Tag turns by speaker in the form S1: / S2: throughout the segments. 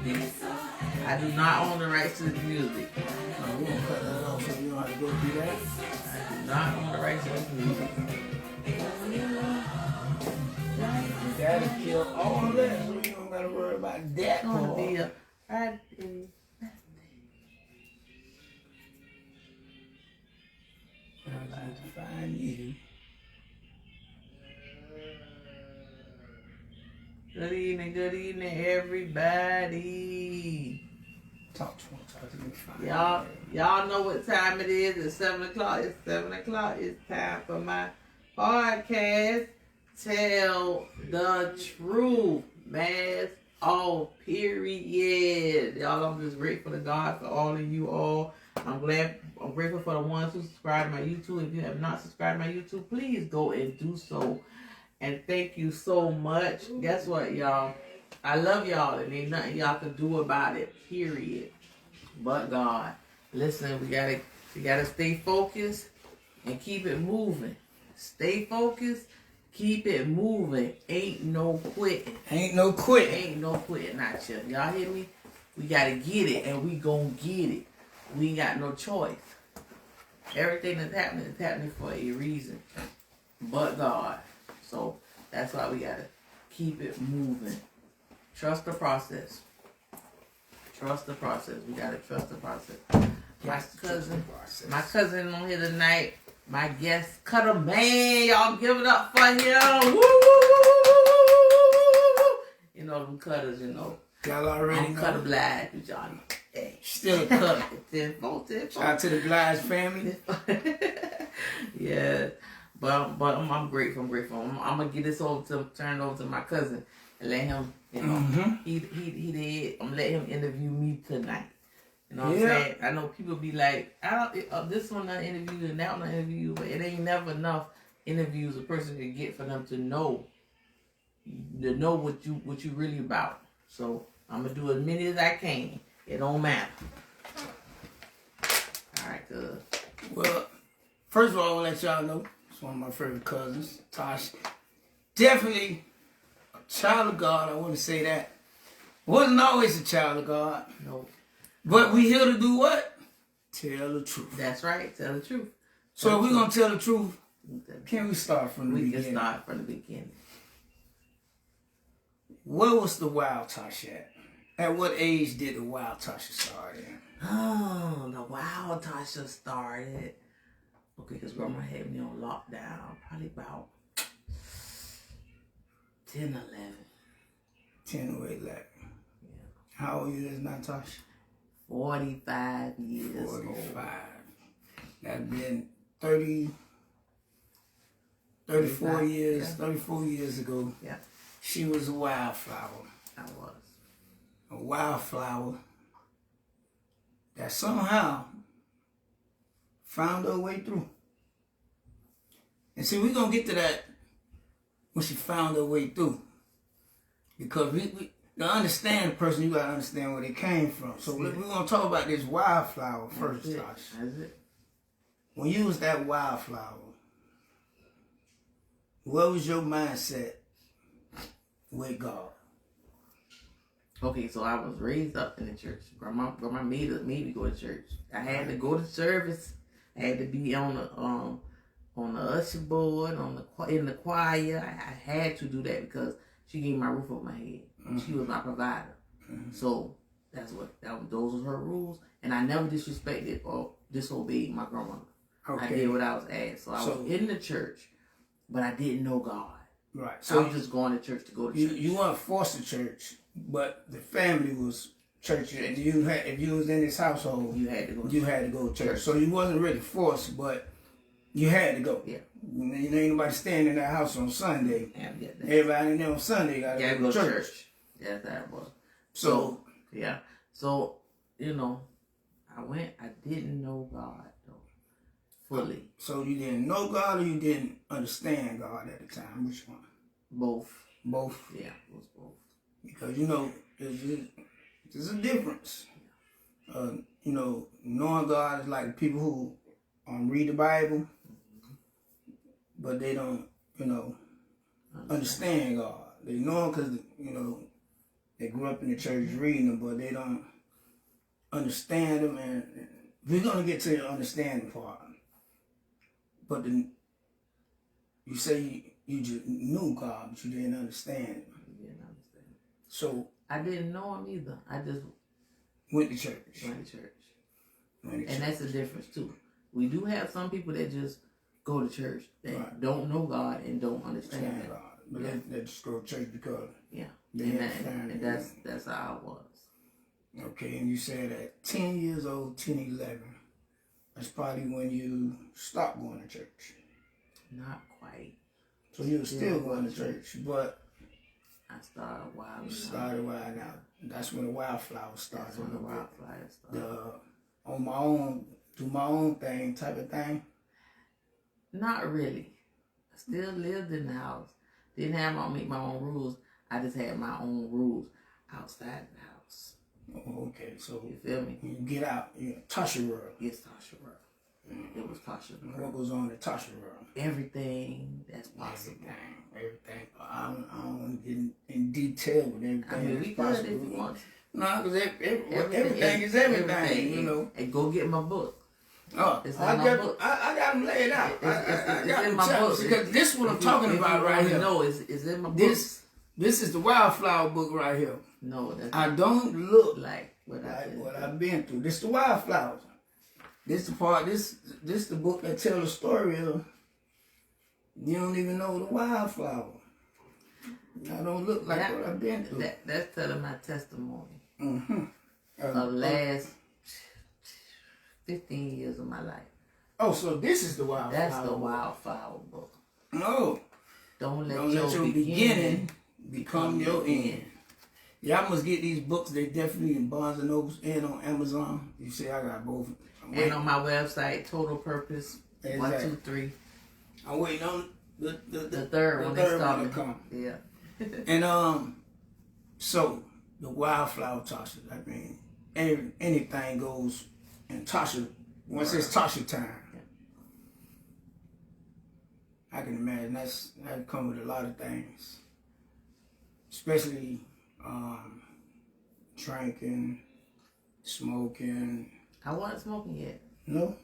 S1: I do not own the rights to the music.
S2: We gonna cut that off so you don't have to go through that.
S1: I do not own the rights to the music.
S2: That'll kill all that, so you don't gotta worry about that
S1: It's gonna
S2: part.
S1: be a Friday.
S2: I like to find you.
S1: Good evening, everybody.
S2: Talk to me.
S1: Y'all know what time it is. It's 7 o'clock. It's 7 o'clock. It's time for my podcast. Tell the truth. Mask off. Period. Y'all, I'm just grateful to God for all of you all. I'm grateful for the ones who subscribe to my YouTube. If you have not subscribed to my YouTube, please go and do so. And thank you so much. Guess what, y'all? I love y'all, and ain't nothing y'all can do about it. Period. But God, listen, we gotta stay focused and keep it moving. Stay focused, keep it moving. Ain't no quitting.
S2: Ain't no quitting.
S1: Ain't no quitting, not Chip. Y'all hear me? We gotta get it, and we gonna get it. We ain't got no choice. Everything that's happening is happening for a reason. But God. So that's why we gotta keep it moving. Trust the process. Trust the process. We gotta trust the process. My cousin on here tonight. My guest, Cutter-Blige. Y'all give it up for him. Woo, woo, woo, woo, woo, woo. You know them cutters, you know.
S2: Y'all already know.
S1: Cutter-Blige, y'all. Hey.
S2: Still a cutter.
S1: Shout
S2: out to the Blige family.
S1: Yeah. But I'm grateful. I'm grateful. I'm gonna get this turn over to my cousin and let him. You know, he did. I'm gonna let him interview me tonight. You know what I'm saying? I know people be like, this one not interview and that one not interview, but it ain't never enough interviews a person can get for them to know what you really about. So I'm gonna do as many as I can. It don't matter. All right, good.
S2: Well, first of all, I want to let y'all know it's one of my favorite cousins, Tosh. Definitely a child of God. I want to say that. Wasn't always a child of God.
S1: No.
S2: But we here to do what? Tell the truth.
S1: That's right. Tell the truth.
S2: So if we're going to tell the truth, can we start from the beginning?
S1: We can start from the beginning.
S2: Where was the Wild Tosh at? At what age did the Wild Tasha start in?
S1: Oh, the Wild Tasha started. Okay, because Grandma had me on lockdown. Probably about 10, 11.
S2: 10 or 11.
S1: Yeah.
S2: How old are you now, Tasha?
S1: 45 years
S2: 45.
S1: old.
S2: That's been 34 years,
S1: yeah.
S2: 34 years ago.
S1: Yeah.
S2: She was a wildflower.
S1: I was.
S2: A wildflower that somehow found her way through. And see, we're going to get to that when she found her way through. Because we to understand the person, you got to understand where they came from. So we're going to talk about this wildflower first, Josh.
S1: That's it.
S2: When you was that wildflower, what was your mindset with God?
S1: Okay, so I was raised up in the church. Grandma made me go to church. I had to go to service. I had to be on the usher board, in the choir. I had to do that because she gave me my roof over my head. Mm-hmm. She was my provider. Mm-hmm. So those were her rules, and I never disrespected or disobeyed my grandmother. Okay. I did what I was asked. So I was in the church, but I didn't know God.
S2: Right.
S1: So I was just going to church to go to church.
S2: You weren't forced to church, but the family was church. And if you was in this household, you had to go to church. So you wasn't really forced, but you had to go. Yeah. You ain't nobody staying in that house on Sunday.
S1: Yeah,
S2: everybody in there on Sunday got to go to church.
S1: Yeah, that was.
S2: So
S1: yeah. So, you know, I went. I didn't know God though fully.
S2: So you didn't know God, or you didn't understand God at the time? Which one?
S1: Both.
S2: Both.
S1: Yeah, it was both.
S2: Because there's a difference. You know, knowing God is like people who read the Bible, but they don't, understand God. They know Him because, They grew up in the church reading them, but they don't understand them. And we're gonna get to the understanding part. But you say you just knew God, but you didn't understand him.
S1: You didn't understand.
S2: So
S1: I didn't know him either. I just
S2: went to church.
S1: And that's the difference too. We do have some people that just go to church that don't know God and don't understand God.
S2: But they just go to church because
S1: and that's how I was.
S2: Okay, and you said at 10 years old, 10, 11, that's probably when you stopped going to church.
S1: Not quite.
S2: So you were still going to church, but
S1: I started a while ago.
S2: Started a while now. That's when the wildflower started.
S1: That's when the wildflower started.
S2: On my own, do my own thing type of thing?
S1: Not really. I still lived in the house. Didn't have make my own rules. I just had my own rules outside the house.
S2: Oh, okay, so
S1: you feel me?
S2: You get out, Tasha world.
S1: Yes, Tasha world. It was Tasha world.
S2: What goes on in Tasha world?
S1: Everything that's possible.
S2: Everything. I don't want to get in detail with everything.
S1: I mean, we could if you want to.
S2: No, because everything is everything, you know.
S1: And go get my book.
S2: Oh, I got them laid out.
S1: It's in my book.
S2: Because this is what I'm talking about right here.
S1: No, it's in my book.
S2: This is the wildflower book right here.
S1: No, that's
S2: I don't look
S1: like what
S2: I've been through. This is the wildflowers. This the part. This the book that tells the story of. You don't even know the wildflower. I don't look like what I've been through.
S1: That's telling my testimony
S2: of
S1: last 15 years of my life.
S2: Oh, so this is the wildflower.
S1: That's the wildflower book.
S2: No.
S1: Don't let your beginning
S2: become your end. Y'all must get these books. They definitely in Barnes & Noble and on Amazon. You see, I got both.
S1: And on my website, Total Purpose, exactly. 1, 2, 3.
S2: I'm waiting on the
S1: third one
S2: to come.
S1: Yeah.
S2: And so the wildflower Tasha, I mean, anything goes in Tasha. Once it's Tasha time, I can imagine that come with a lot of things, especially drinking, smoking.
S1: I wasn't smoking yet.
S2: No.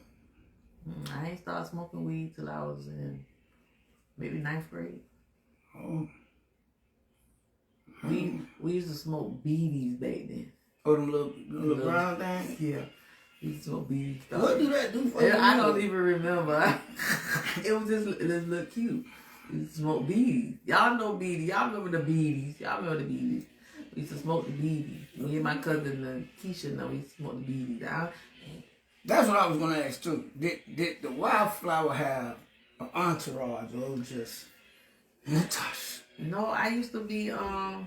S1: I ain't started smoking weed till I was in maybe 9th grade.
S2: Oh.
S1: We used to smoke BDs back then.
S2: Oh, them little brown things?
S1: Yeah. We used to smoke BDs.
S2: What do that do for you?
S1: I don't even remember. It was just look cute. We used to smoke BDs. Y'all know BDs. Y'all remember the BDs. Y'all remember the BDs. We used to smoke the BDs. Me and my cousin Keisha, we used to smoke the BDs.
S2: That's what I was going to ask too. Did the wildflower have an entourage or just Natasha?
S1: No, I used to be I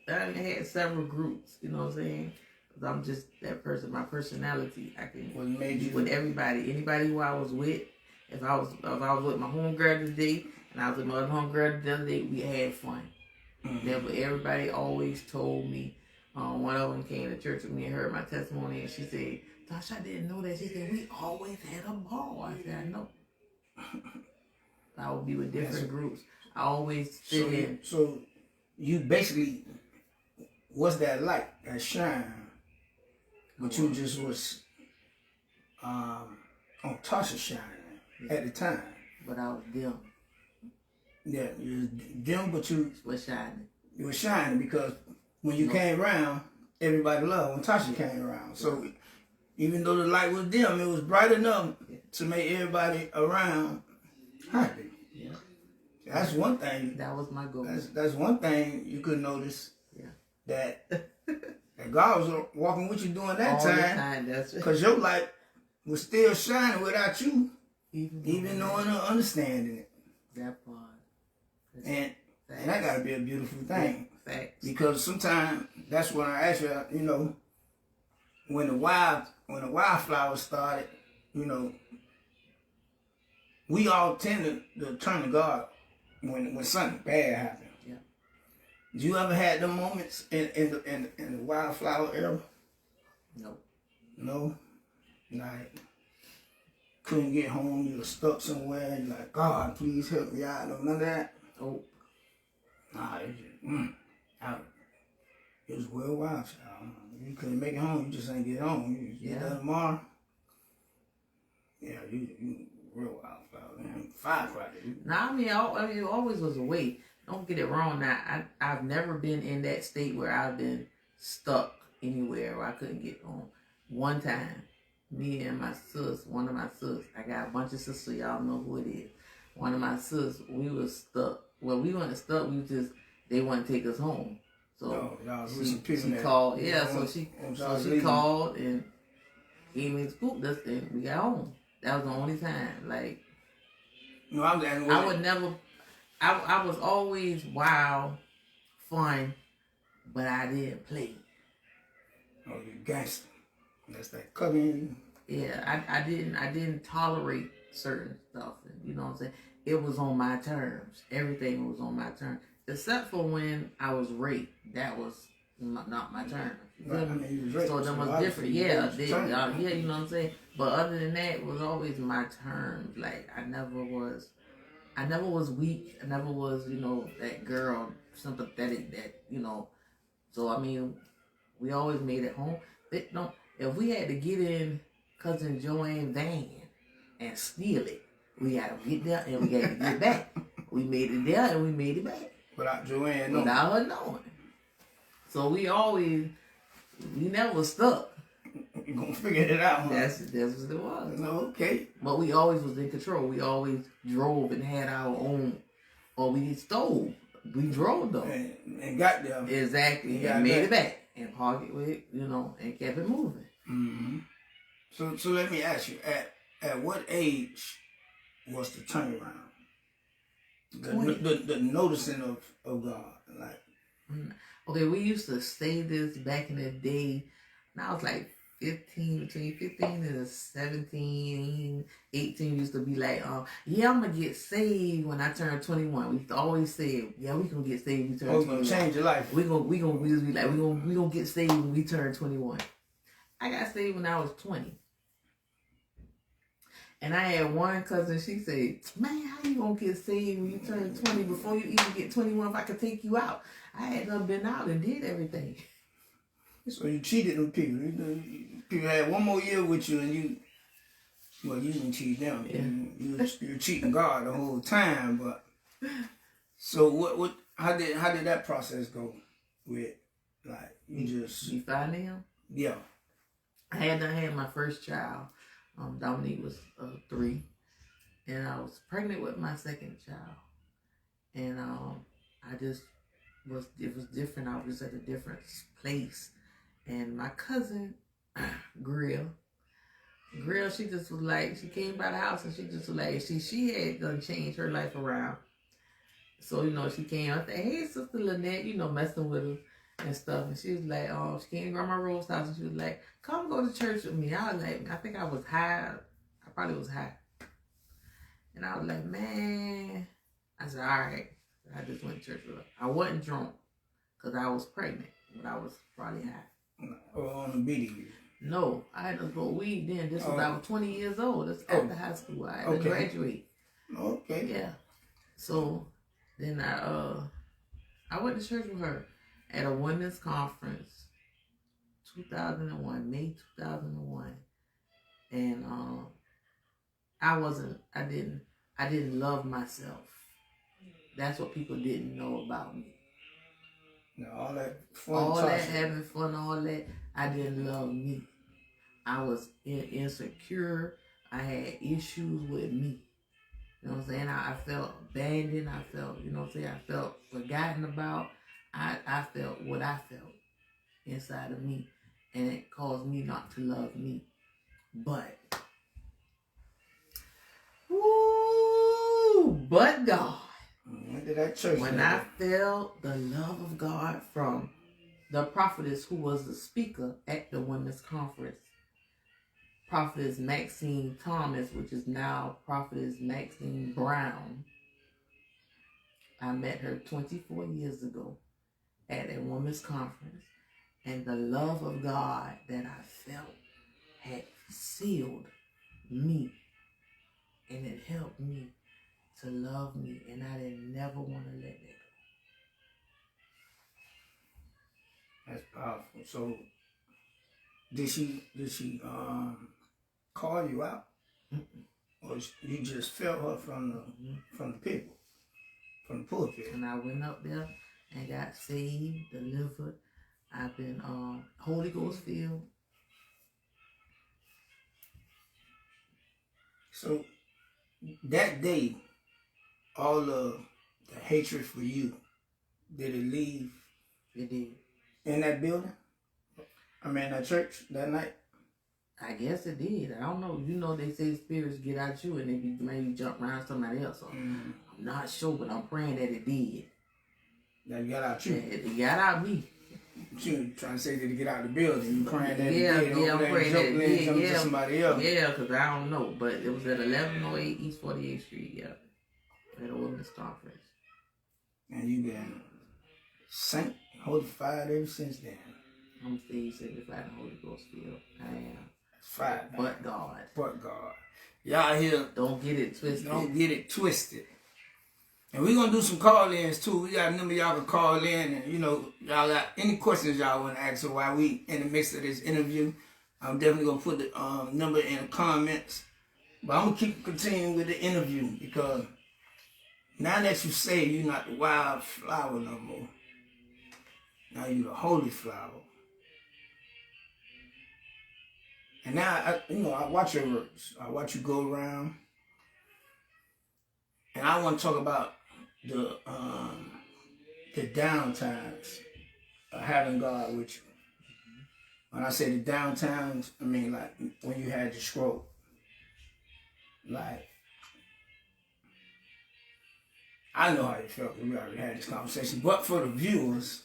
S1: had several groups, you know what I'm saying? Because I'm just that person, my personality. I can be with everybody. Anybody who I was with, if I was with my homegirl today and I was with my other homegirl the other day, we had fun. But everybody always told me, one of them came to church with me and heard my testimony and she said, Gosh, I didn't know that. She said, we always had a ball. I said, I know. I would be with different groups. I always fit in.
S2: So you basically, what's that like? That shine. But you just was on Tasha shine at the time.
S1: But I was dim.
S2: Yeah, you was dim, but you
S1: was shining. You
S2: were shining because when you came around, everybody loved when Tasha came around. So even though the light was dim, it was bright enough to make everybody around happy.
S1: Yeah.
S2: That's one thing.
S1: That was my goal.
S2: That's one thing you could notice.
S1: Yeah.
S2: That God was walking with you during that
S1: all
S2: time.
S1: The time, that's right.
S2: Because your light was still shining without you even knowing or understanding it.
S1: That part.
S2: And that got to be a beautiful thing.
S1: Facts.
S2: Because sometimes that's when I ask you, when the wildflowers started, we all tend to turn to God when something bad happened.
S1: Yeah.
S2: Did you ever had them moments in the wildflower era?
S1: No.
S2: No? Like, couldn't get home, you were stuck somewhere, you're like, God, please help me out. None of that?
S1: Oh.
S2: Nah, it just, It was well wild, child. You couldn't make it home. You just ain't get home. You get there tomorrow. Yeah, you real wild, man. Firecracker.
S1: Now, I mean, it always was a way. Don't get it wrong. Now, I've never been in that state where I've been stuck anywhere where I couldn't get home. One time, me and my sis, one of my sis, I got a bunch of sisters, y'all know who it is. One of my sis, we was stuck. Well, we weren't stuck. They wouldn't take us home. So she called. Yeah, so she called and gave me scooped us and we got home. That was the only time. Like,
S2: no,
S1: I would never. I was always wild, fun, but I didn't play.
S2: Oh, you gangster. That's that cutting.
S1: Yeah, I didn't tolerate certain stuff. You know what I'm saying? It was on my terms. Everything was on my terms, except for when I was raped. That was not my terms.
S2: Right, I mean, you was raped,
S1: so that was different. Yeah, you know what I'm saying. But other than that, it was always my terms. Like I never was weak. I never was, that girl sympathetic. That So I mean, we always made it home. If we had to get in Cousin Joanne's van and steal it, we had to get there and we had to get back. We made it there and we made it back.
S2: Without Joanne knowing.
S1: Without her knowing. So we never was stuck.
S2: You gonna figure it out, huh?
S1: That's what it was.
S2: Okay.
S1: But we always was in control. We always drove and had our own, or we stole. We drove though.
S2: And got there.
S1: Exactly. And made it back. And parked it with, and kept it moving.
S2: Mm-hmm. So let me ask you, at what age was the turnaround? The noticing of God, like.
S1: Okay, we used to say this back in the day. And I was like 15, between 15 and 17, 18, used to be like, yeah, I'm going to get saved when I turn 21. We used to always say, yeah, we going to get saved when we turn 21.
S2: We're going to change your life.
S1: We just be like, we gonna get saved when we turn 21. I got saved when I was 20. And I had one cousin, she said, man, how you going to get saved when you turn 20 before you even get 21 if I could take you out? I had done been out and did everything.
S2: So you cheated them people. People had one more year with you and you didn't cheat them. Yeah. You were cheating God the whole time. But so how did that process go with, like, you
S1: finding him?
S2: Yeah.
S1: I had my first child. Dominique was 3, and I was pregnant with my second child, and it was different. I was just at a different place, and my cousin Grill, she just was like, she came by the house and she just was like, she had done changed her life around. So she came. I said, hey, Sister Lynette, messing with her and stuff, and she was like, she came to Grandma Rose's house and she was like, come go to church with me. I was like, I think I was high. I probably was high. And I was like, man. I said, all right. I just went to church with her. I wasn't drunk because I was pregnant, but I was probably high.
S2: Or on the beating.
S1: No, I had to go weed then. This was I was 20 years old. That's after high school. I had to graduate.
S2: Okay.
S1: Yeah. So then I went to church with her at a women's conference, 2001, May 2001, and I didn't love myself. That's what people didn't know about me.
S2: Now, all that fun,
S1: having fun, all that, I didn't love me. I was insecure. I had issues with me. You know what I'm saying? I felt abandoned. I felt, I felt forgotten about. I felt what I felt inside of me, and it caused me not to love me. But God. When I felt the love of God from the prophetess who was the speaker at the women's conference, Prophetess Maxine Thomas, which is now Prophetess Maxine Brown. I met her 24 years ago at a women's conference, and the love of God that I felt had sealed me, and it helped me to love me, and I didn't never want to let that
S2: That's powerful. So did she call you out? Or you just felt her from the people, from the pulpit?
S1: And I went up there and got saved, delivered. I've been Holy Ghost filled.
S2: So that day, all of the hatred for you, did it leave?
S1: It did.
S2: In that building? I mean, that church that night?
S1: I guess it did. I don't know. You know, they say spirits get out you and they be maybe jump around somebody else. So I'm not sure, but I'm praying that it did.
S2: That it got out you?
S1: It got out me.
S2: You trying to say that it get out the building? You praying that it did?
S1: Yeah, I'm praying that it did.
S2: Yeah, to somebody else.
S1: Yeah, because I don't know. But it was at 1108 East 48th Street, yeah. At a women's conference.
S2: And you been saint, holified ever since then.
S1: I'm still sanctified and Holy Ghost filled. I am.
S2: Friday.
S1: But God.
S2: But God. Y'all here.
S1: Don't get it twisted.
S2: Don't get it twisted. And we're going to do some call-ins, too. We got a number y'all can call in. And, you know, y'all got any questions y'all want to ask. So while we in the midst of this interview, I'm definitely going to put the number in the comments. But I'm going to keep continuing with the interview because now that you say you're not the wild flower no more, now you're the holy flower. And now, I watch your works. I watch you go around. And I want to talk about the downtimes of having God with you. When I say the downtimes, I mean like when you had your stroke. Like, I know how you felt because we already had this conversation. But for the viewers,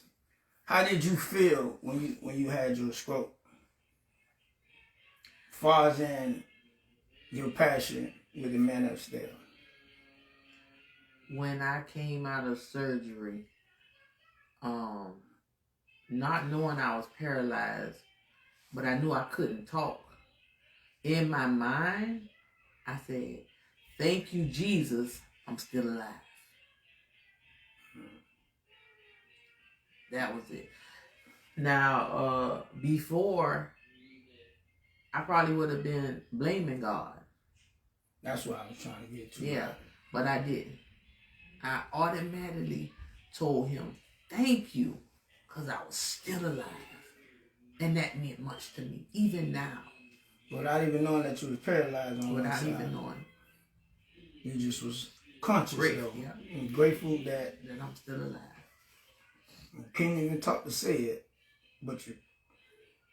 S2: how did you feel when you had your stroke? As far as in your passion with the man upstairs.
S1: When I came out of surgery, not knowing I was paralyzed, but I knew I couldn't talk. In my mind, I said, "Thank you, Jesus, I'm still alive." That was it. Now, before, I probably would have been blaming God.
S2: That's what I was trying to get to.
S1: Yeah, but I didn't. I automatically told him, "Thank you," because I was still alive. And that meant much to me, even now.
S2: Without even knowing that you was paralyzed on one side. Without even knowing. You just was conscious,
S1: grateful,
S2: though.
S1: Yeah.
S2: And grateful that
S1: I'm still alive.
S2: You couldn't even talk to say it, but you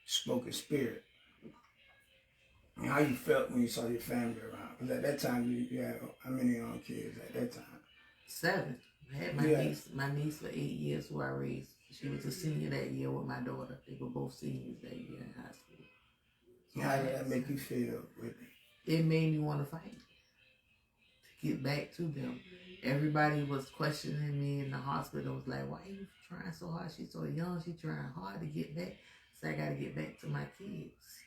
S2: spoke in spirit. And how you felt when you saw your family around? Because at that time, you had how many kids at that time? 7.
S1: I had my niece for 8 years who I raised. She was a senior that year with my daughter. They were both seniors that year in high school. So
S2: how did that make you feel with it?
S1: It made me want to fight. To get back to them. Everybody was questioning me in the hospital. Was like, "Why are you trying so hard? She's so young. She's trying hard to get back." So I got to get back to my kids.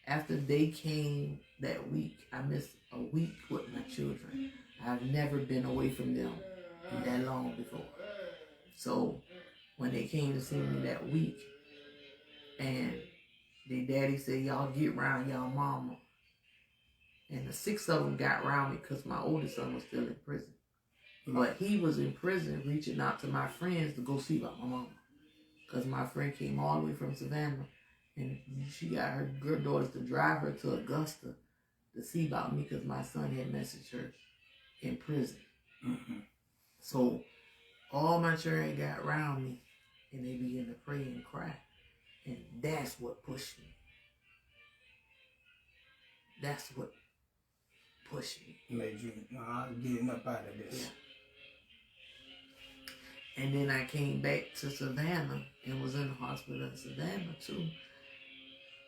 S1: After they came that week, I missed a week with my children. I've never been away from them that long before. So when they came to see me that week, and their daddy said, "Y'all get around y'all mama." And the 6 of them got around me because my oldest son was still in prison. But he was in prison reaching out to my friends to go see about my mama. Because my friend came all the way from Savannah. And she got her daughters to drive her to Augusta to see about me because my son had messaged her in prison. Mm-hmm. So all my children got around me and they began to pray and cry. And that's what pushed me. That's what pushed me.
S2: Made you getting up out of this.
S1: Yeah. And then I came back to Savannah and was in the hospital in Savannah too.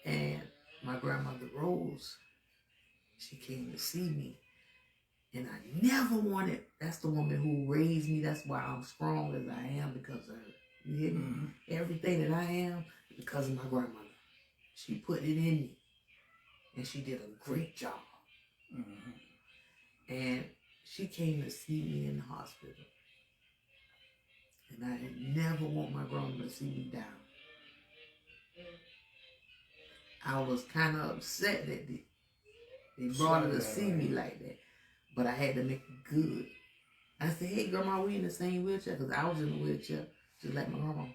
S1: And my grandmother Rose, she came to see me. And I never wanted, that's the woman who raised me. That's why I'm strong as I am, because of her. You hear me? Mm-hmm. Everything that I am, because of my grandmother. She put it in me. And she did a great job. Mm-hmm. And she came to see me in the hospital. And I never want my grandmother to see me down. I was kind of upset that they brought her to see me like that. But I had to make it good. I said, hey, Grandma, we in the same wheelchair. Because I was in the wheelchair just like my grandma. You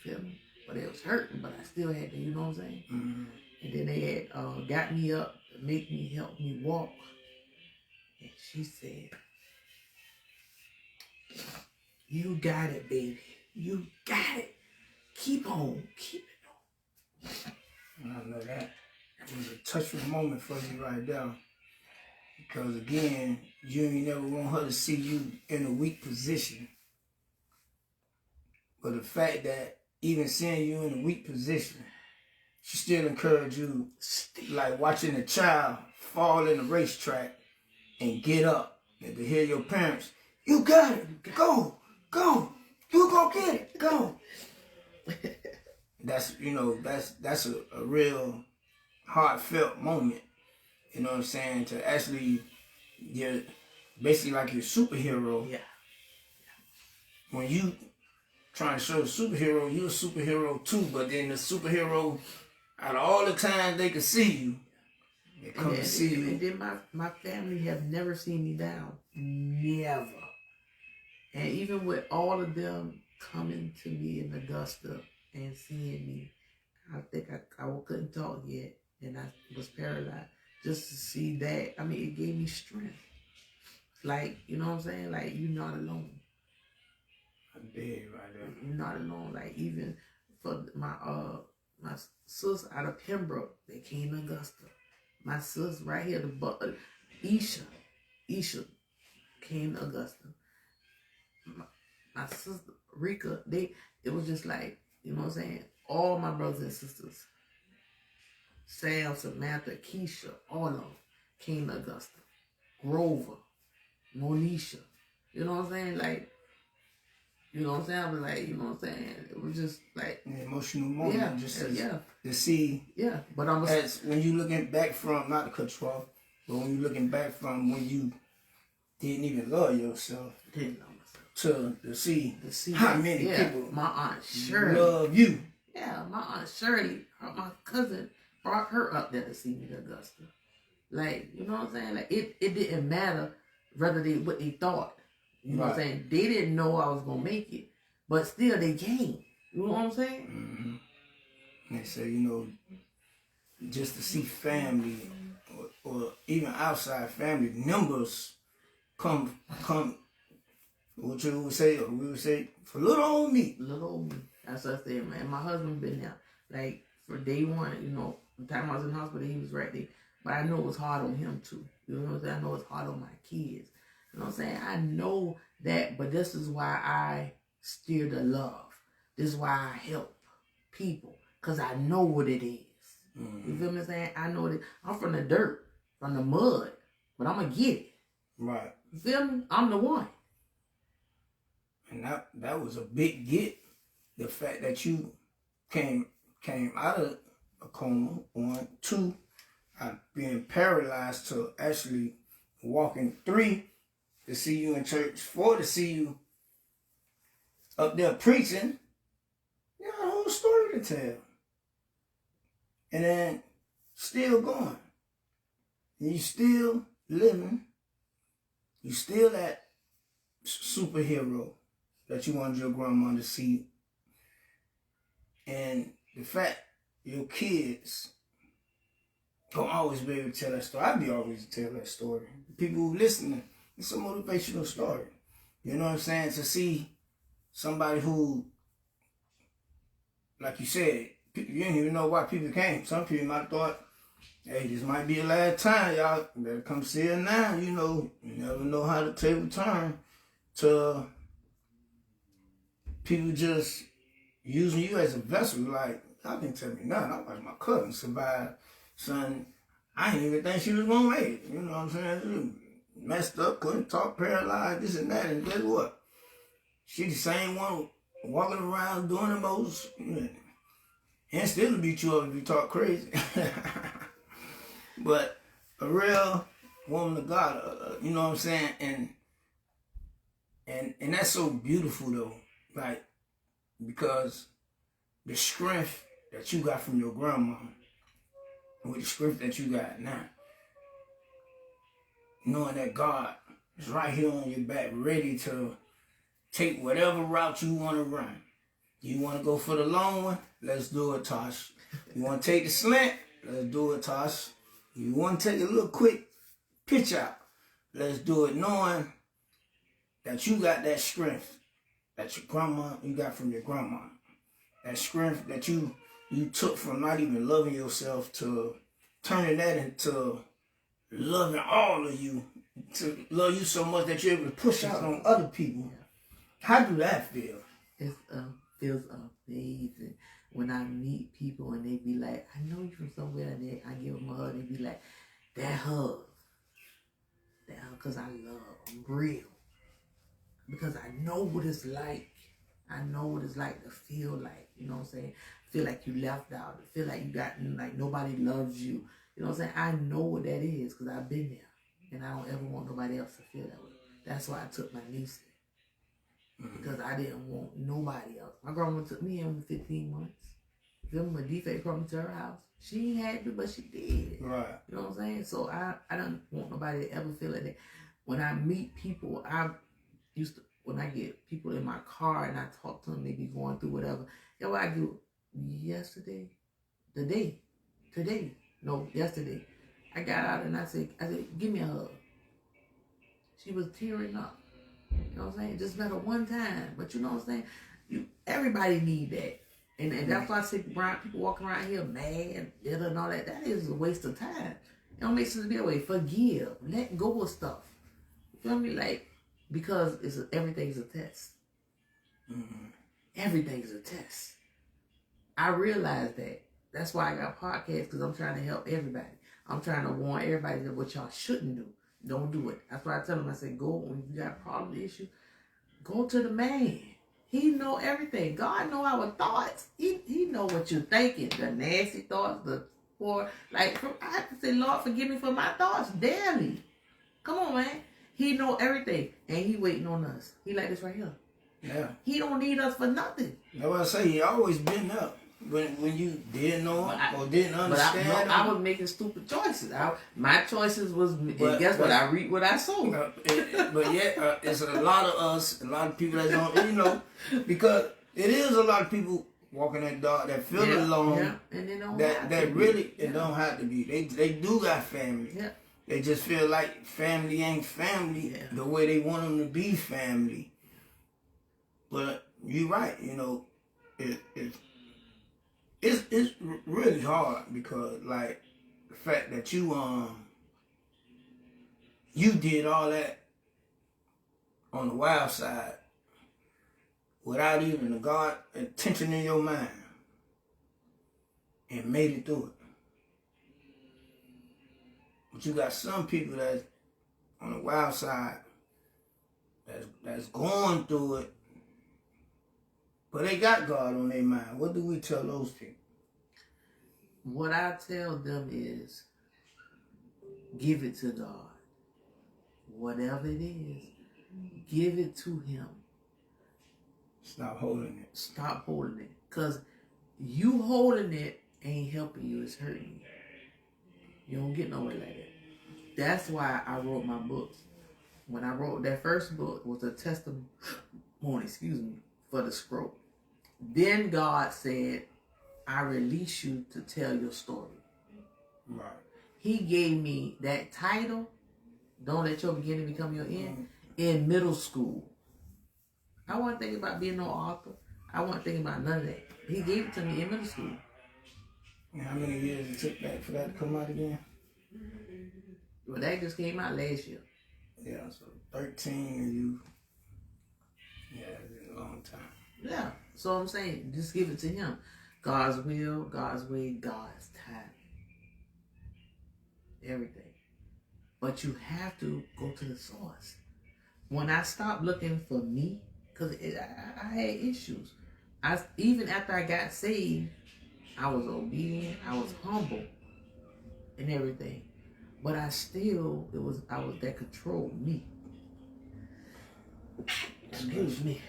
S1: feel me? But it was hurting, but I still had to, you know what I'm saying?
S2: Mm-hmm.
S1: And then they had got me up to help me walk. And she said, you got it, baby. You got it. Keep on. Keep it on.
S2: I know that. It was a touching moment for you right there. Because again, you ain't never want her to see you in a weak position. But the fact that even seeing you in a weak position, she still encouraged you, like watching a child fall in the racetrack and get up. And to hear your parents, you got it, go, you go get it, go. That's, that's a real heartfelt moment. You know what I'm saying? To actually, you're basically like your superhero.
S1: Yeah.
S2: When you trying to show a superhero, you're a superhero too. But then the superhero, out of all the times they could see you, they come to see you.
S1: And then my family have never seen me down. Never. And even with all of them coming to me in Augusta and seeing me, I think I couldn't talk yet. And I was paralyzed. Just to see that, I mean, it gave me strength. Like, you know what I'm saying? Like, you're not alone.
S2: I did right there.
S1: You're not alone. Like, even for my sis out of Pembroke, they came to Augusta. My sis right here, Isha came to Augusta. My sister, Rika, it was just like, you know what I'm saying? All my brothers and sisters, Sam, Samantha, Keisha, all of them came to Augusta. Grover, Monisha. You know what I'm saying? Like, you know what I'm saying? I was like, you know what I'm saying? It was just like
S2: an emotional moment.
S1: Yeah,
S2: just to
S1: see. Yeah, but I'm
S2: when you looking back from, not to cut you off, but when you looking back from when you didn't even love yourself.
S1: Didn't love myself.
S2: To see how many people
S1: my Aunt Shirley
S2: love you.
S1: Yeah, my Aunt Shirley, my cousin, brought her up there to see me to Augusta. Like, you know what I'm saying? Like, it didn't matter whether what they thought. You know what I'm saying? They didn't know I was going to make it. But still, they came. You know what I'm saying?
S2: Mm-hmm. They say, just to see family or even outside family members come, what you would say, or we would say, for little old me.
S1: Little old me. That's what I said, man. My husband been there. Like, for day one, the time I was in the hospital, he was right there. But I know it was hard on him, too. You know what I'm saying? I know it's hard on my kids. You know what I'm saying? I know that, but this is why I steer the love. This is why I help people. Because I know what it is. Mm-hmm. You feel me saying? I know it. I'm from the dirt, from the mud, but I'm going to get it.
S2: Right.
S1: You feel me? I'm the one.
S2: And that was a big get. The fact that you came out of a coma, 1, 2, being paralyzed, to actually walking, 3, to see you in church, 4, to see you up there preaching. You got a whole story to tell. And then still going. And you still living. You still that superhero that you wanted your grandma to see. And the fact your kids don't always be able to tell that story. I'd be always to tell that story. People who listening, it's a motivational story. You know what I'm saying? To see somebody who, like you said, you didn't even know why people came. Some people might have thought, hey, this might be the last time, y'all better come see her now. You never know how the table turn. To people just using you as a vessel. Like, y'all didn't tell me nothing. I watched my cousin survive. Son, I didn't even think she was going to make it. You know what I'm saying? She messed up, couldn't talk, paralyzed, this and that. And guess what? She the same one walking around doing the most. And still beat you up if you talk crazy. But a real woman of God, you know what I'm saying? And that's so beautiful, though. Like, because the strength that you got from your grandma, with the script that you got now. Knowing that God is right here on your back, ready to take whatever route you want to run. You want to go for the long one? Let's do it, Tosh. You want to take the slant? Let's do it, Tosh. You want to take a little quick pitch out? Let's do it, knowing that you got that strength that you got from your grandma. That strength that you took from not even loving yourself to turning that into loving all of you, to love you so much that you're able to push out on other people. How do that feel?
S1: It feels amazing when I meet people and they be like, I know you from somewhere, and I give them a hug and they be like, that hug, because I love, I'm real. Because I know what it's like. I know what it's like to feel like, you know what I'm saying? Feel like you left out. Feel like you got, like nobody loves you. You know what I'm saying? I know what that is because I've been there. And I don't ever want nobody else to feel that way. That's why I took my niece there. Because I didn't want nobody else. My grandma took me in with 15 months. Them a defect coming to her house. She ain't had to, but she did.
S2: Right.
S1: You know what I'm saying? So I don't want nobody to ever feel like that. When I meet people, when I get people in my car and I talk to them, they be going through whatever. You know what I do? Yesterday, I got out and I said, give me a hug. She was tearing up. You know what I'm saying? Just met her one time. But you know what I'm saying? Everybody need that. And that's why I say people walking around here mad, bitter and all that. That is a waste of time. It don't make sense to be that way. Forgive. Let go of stuff. You feel me? Like, because everything's a test. Mm-hmm. Everything's a test. I realize that. That's why I got podcasts, because I'm trying to help everybody. I'm trying to warn everybody that what y'all shouldn't do. Don't do it. That's why I tell them, I say, go, when you got a problem, issue, go to the man. He know everything. God know our thoughts. He know what you're thinking. The nasty thoughts, I have to say, Lord, forgive me for my thoughts daily. Come on, man. He know everything. And he waiting on us. He like this right here.
S2: Yeah.
S1: He don't need us for nothing.
S2: That's what I say. He always been up. When you didn't know him or didn't understand him.
S1: I was making stupid choices. My choices was, guess what? I reap what I sow.
S2: But yet, it's a lot of us, a lot of people that don't, because it is a lot of people walking that dog that feel alone. And they don't it don't have to be. They do got family. Yeah. They just feel like family ain't family the way they want them to be family. But you're right, it's really hard because, like, the fact that you did all that on the wild side without even the God intention in your mind and made it through it. But you got some people that's on the wild side that's going through it, but they got God on their mind. What do we tell those people?
S1: What I tell them is, give it to God. Whatever it is, give it to Him.
S2: Stop holding it.
S1: Stop holding it. Because you holding it ain't helping you, it's hurting you. You don't get nowhere like that. That's why I wrote my books. When I wrote that first book, was a testimony, for the stroke. Then God said, I release you to tell your story. Right. He gave me that title, Don't Let Your Beginning Become Your End, in middle school. I wasn't thinking about being no author. I wasn't thinking about none of that. He gave it to me in middle school.
S2: And how many years it took that for that to come out again?
S1: Well, that just came out last year.
S2: Yeah, so 13 and you, it's been a long time.
S1: Yeah, so I'm saying, just give it to Him. God's will, God's way, God's time. Everything. But you have to go to the source. When I stopped looking for me, because I had issues. Even after I got saved, I was obedient, I was humble, and everything. But I was that controlled me. Excuse me.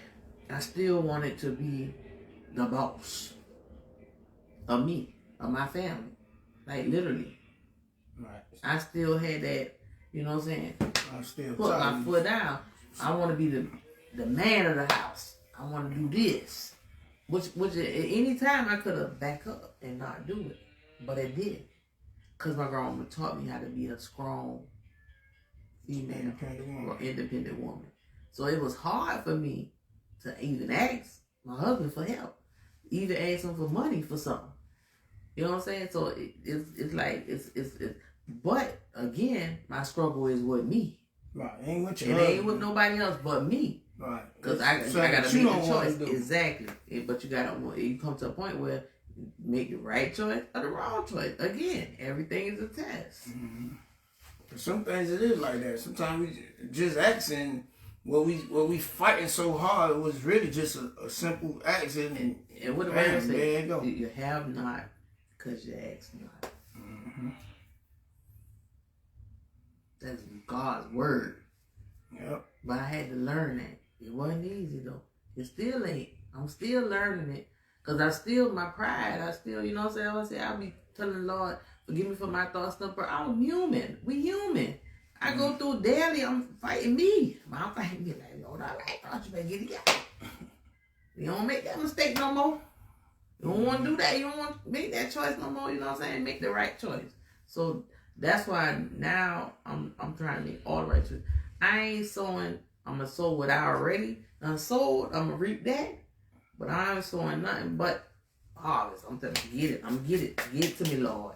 S1: I still wanted to be the boss of me, of my family. Like literally.
S2: Right.
S1: I still had that, you know what I'm saying?
S2: I'm still
S1: put my foot down. I want to be the man of the house. I want to do this. Which at any time I could have back up and not do it. But I did. Because my grandma taught me how to be a strong female or independent woman. So it was hard for me to even ask my husband for help. Even ask him for money for something. You know what I'm saying? So it's like, but again, my struggle is with me.
S2: Right. Ain't with
S1: you. It ain't with nobody else but me.
S2: Right.
S1: Because I gotta make the choice. Exactly. But you come to a point where you make the right choice or the wrong choice. Again, everything is a test.
S2: Mm-hmm. Some things it is like that. Sometimes we just asking what we fighting so hard was really just a simple accident.
S1: And what the Bible say? There you go. You have not because you ask not.
S2: Mm-hmm.
S1: That's God's word.
S2: Yep.
S1: But I had to learn that. It wasn't easy though. It still ain't. I'm still learning it. Because I still, my pride, I still, you know what I'm saying? I'll be telling the Lord, forgive me for my thoughts, stuff, but I'm human. We human. I go through daily, I'm fighting me. I'm fighting me like, Lord, I thought you better get it together. You don't make that mistake no more. You don't want to do that. You don't want to make that choice no more. You know what I'm saying? Make the right choice. So that's why now I'm trying to make all the right choices. I ain't sowing. I'm going to sow what I already done sowed. I'm going to reap that. But I ain't sowing nothing but harvest. I'm telling you, get it. I'm going to get it. Get it to me, Lord.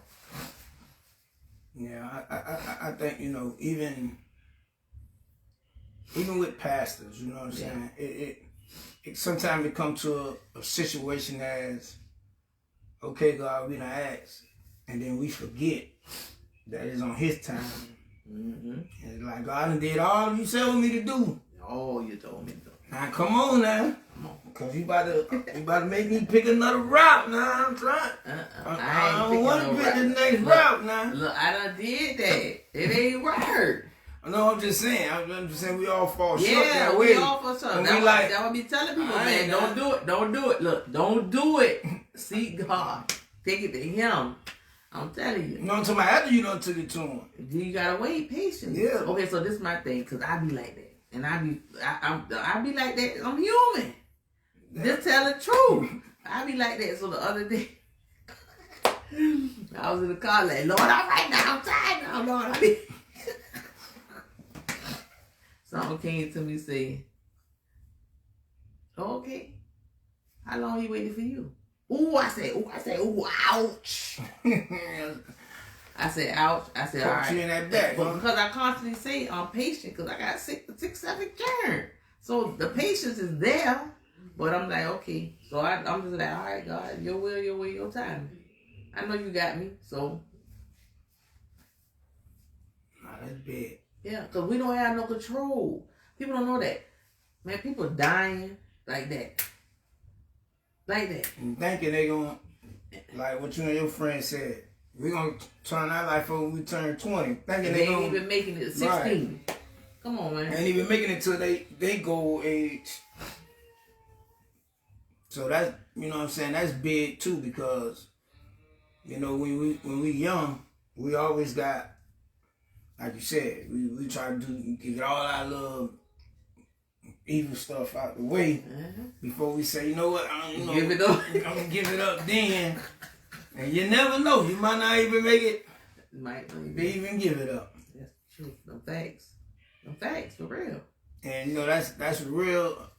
S2: Yeah, I think, you know, even with pastors, you know what I'm saying? It sometimes it comes to a situation as, okay, God, we done asked, and then we forget that it's on His time.
S1: Mm-hmm.
S2: And it's like, God done did all you said with me to do.
S1: Oh, you told me to.
S2: Now come on now. Because you about to make me pick another route now. I'm trying. I don't want to pick the next route now.
S1: Look, I done did that. It ain't work.
S2: No, I'm just saying. I'm just saying we all fall short.
S1: Yeah,
S2: that
S1: we
S2: way.
S1: all fall short. That's what I be telling people, man. Don't do it. Don't do it. Look, don't do it. Seek God. Take it to Him. I'm telling you.
S2: No, I'm talking about after you done took it to Him.
S1: You gotta wait patience.
S2: Yeah.
S1: Okay, so this is my thing, because I be like that. And I be like that. I'm human. Yeah. Just tell the truth. I be like that. So the other day, I was in the car like, Lord, all right now, I'm tired now, Lord. Someone came to me saying, oh, okay. How long he waiting for you? I said, ouch. I said, ouch. I said, all right.
S2: You in that back,
S1: but because I constantly say I'm patient because I got six, 7 turn. So the patience is there, but I'm like, okay. So I'm just like, all right, God, your will, your time. I know you got me, so.
S2: Nah, that's big.
S1: Yeah, because we don't have no control. People don't know that. Man, people dying like that. Like that.
S2: And thinking they going, like what you and your friend said, we're going to turn our life over when we turn 20. Thinking
S1: they ain't even making it 16. Right. Come on, man.
S2: Ain't even making it till they go age. So that's, you know what I'm saying, that's big too, because, you know, when we young, we always got, like you said, we try to get all our little evil stuff out the way before we say, you know what,
S1: give it up.
S2: I'm going to give it up then. And you never know. You might not even make it.
S1: Might not
S2: even give it up.
S1: That's true. No facts. No facts, for real.
S2: And, you know, that's a real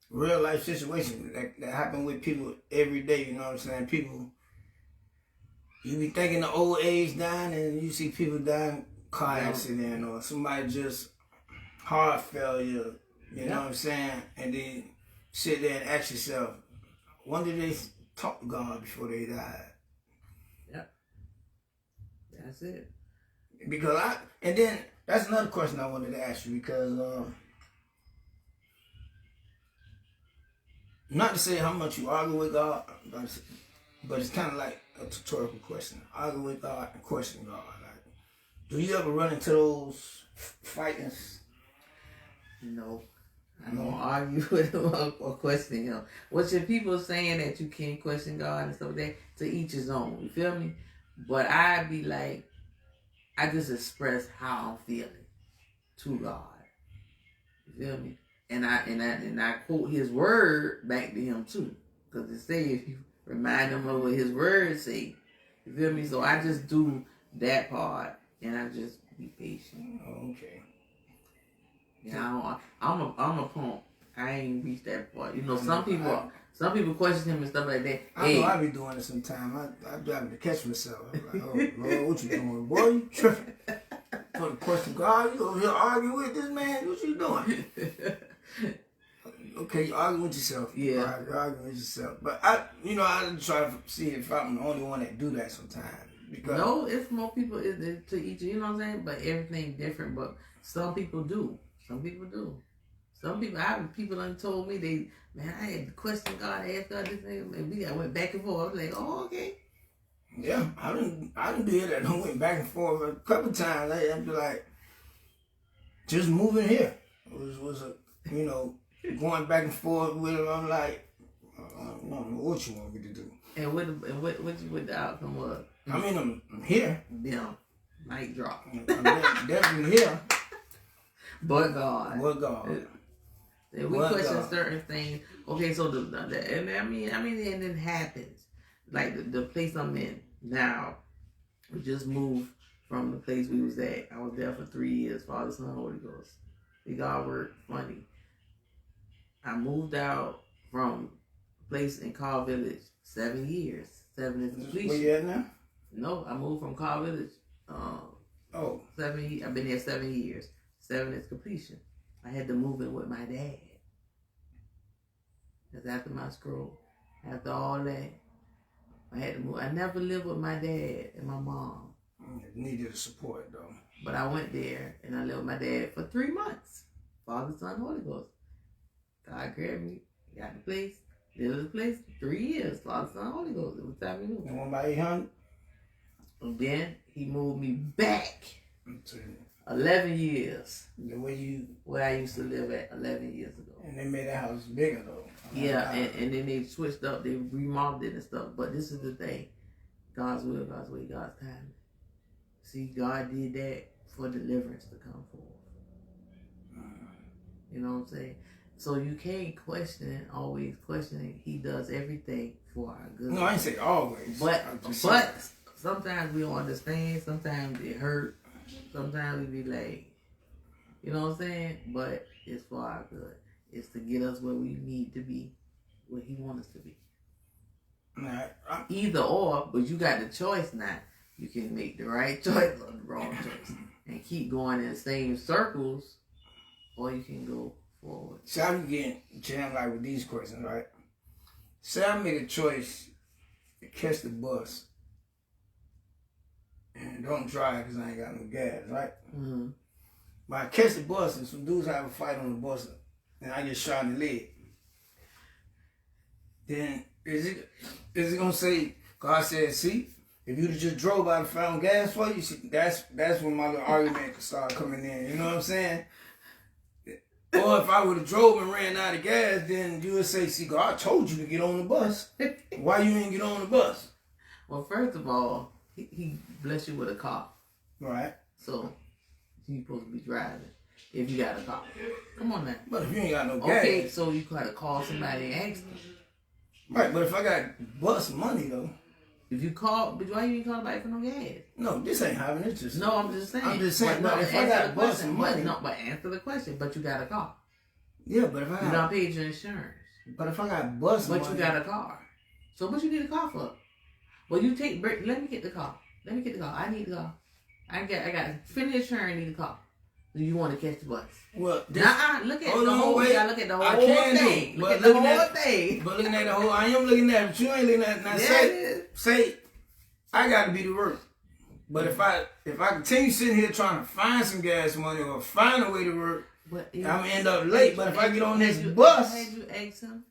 S2: life situation that happen with people every day, you know what I'm saying? People, you be thinking the old age dying, and you see people dying car accident or somebody just heart failure, you know what I'm saying? And then sit there and ask yourself, when did they talk to God before they died?
S1: Yep. That's it.
S2: Because and then that's another question I wanted to ask you, because not to say how much you argue with God, but it's kind of like a rhetorical question. Argue with God and question God. Like, do you ever run into those fightings?
S1: No. I don't argue with him or question him. What your people saying that you can't question God and stuff like that, to each his own. You feel me? But I be like, I just express how I'm feeling to God. You feel me? And I quote his word back to him too. Because it says if you remind him of what his word say. You feel me? So I just do that part and I just be patient.
S2: Okay.
S1: Yeah, I'm a punk. I ain't reached that part. You know, some people question him and stuff like that.
S2: I know I be doing it sometimes. I be having to catch myself. I'm like, oh Lord, what you doing, boy? You tripping? For the question, God, you over here arguing with this man? What you doing? Okay, you arguing with yourself.
S1: Yeah,
S2: right, you're arguing with yourself. But I try to see if I'm the only one that do that sometimes. Because
S1: no, it's more people to each. You know what I'm saying? But everything different. But some people do. Some people do. Some people, people done told me I had to question God, ask God this thing, and I went back and forth. I was like, oh, okay.
S2: Yeah, I didn't do that. I went back and forth a couple times. I'd be like, just moving here. It was going back and forth with him. I'm like, I don't know what you want me to do.
S1: And what the outcome was?
S2: I mean, I'm here.
S1: Yeah, mic drop.
S2: I'm definitely here.
S1: But God. And we question certain things. Okay, so and it happens. Like the place I'm in now, we just moved from the place we was at. I was there for 3 years, Father, Son, Holy Ghost. God worked funny. I moved out from a place in Carl Village 7 years. 7 is completion.
S2: Where you at now?
S1: No, I moved from Carl Village. 7. I've been there 7 years. 7 is completion. I had to move in with my dad. Because after my scroll, after all that, I had to move. I never lived with my dad and my mom.
S2: Needed the support though.
S1: But I went there and I lived with my dad for 3 months. Father, Son, Holy Ghost. God grabbed me, got the place, lived in the place 3 years. Father, Son, Holy Ghost. It was time we moved.
S2: And one by 800.
S1: And then he moved me back. 11 years. Where I used to live at 11 years ago.
S2: And they made that house bigger though.
S1: Yeah, and then they switched up, they remodeled it and stuff. But this is the thing. God's will, God's way, God's time. See, God did that for deliverance to come forth. You know what I'm saying? So you can't always question. He does everything for our good.
S2: No, I ain't say always.
S1: But sometimes we don't understand. Sometimes it hurt. Sometimes we be like, you know what I'm saying? But it's for our good. It's to get us where we need to be, where he wants us to be. Either or, but you got the choice now. You can make the right choice or the wrong choice. And keep going in the same circles, or you can go forward.
S2: So I'm getting jammed like with these questions, right? Say I made a choice to catch the bus and don't drive because I ain't got no gas, right?
S1: Mm-hmm.
S2: But I catch the bus and some dudes have a fight on the bus and I get shot in the leg. Then is it gonna say God said, see, if you'd have just drove out and found gas for you, see, that's when my little argument could start coming in. You know what I'm saying? Or if I would have drove and ran out of gas, then you would say, see, God told you to get on the bus. Why you ain't get on the bus?
S1: Well, first of all, he blessed you with a car.
S2: Right.
S1: So you're supposed to be driving if you got a car. Come on now.
S2: But if you ain't got no gas.
S1: Okay, so you gotta call somebody and ask them.
S2: Right, but if I got bus money though.
S1: If you call, but why you ain't call nobody for no gas?
S2: No, this ain't happening. It's just.
S1: No, I'm just saying.
S2: But if I got bus money.
S1: But answer the question. But you got a car.
S2: Yeah, but if I got.
S1: You don't pay your insurance.
S2: But if I got bus money.
S1: But you got a car. So what you need a car for? Well, you take break. Let me get the car. I need the car. I got finish insurance. I need the car. Do you want to catch the bus?
S2: Well,
S1: look at the whole. You gotta look at the whole thing.
S2: But
S1: looking at
S2: the whole, I am looking at it, but you ain't looking at it. Now say, I got to be the work. But if I continue sitting here trying to find some gas money or find a way to work, I'm gonna end up late. But if I get on this bus,
S1: had you asked him?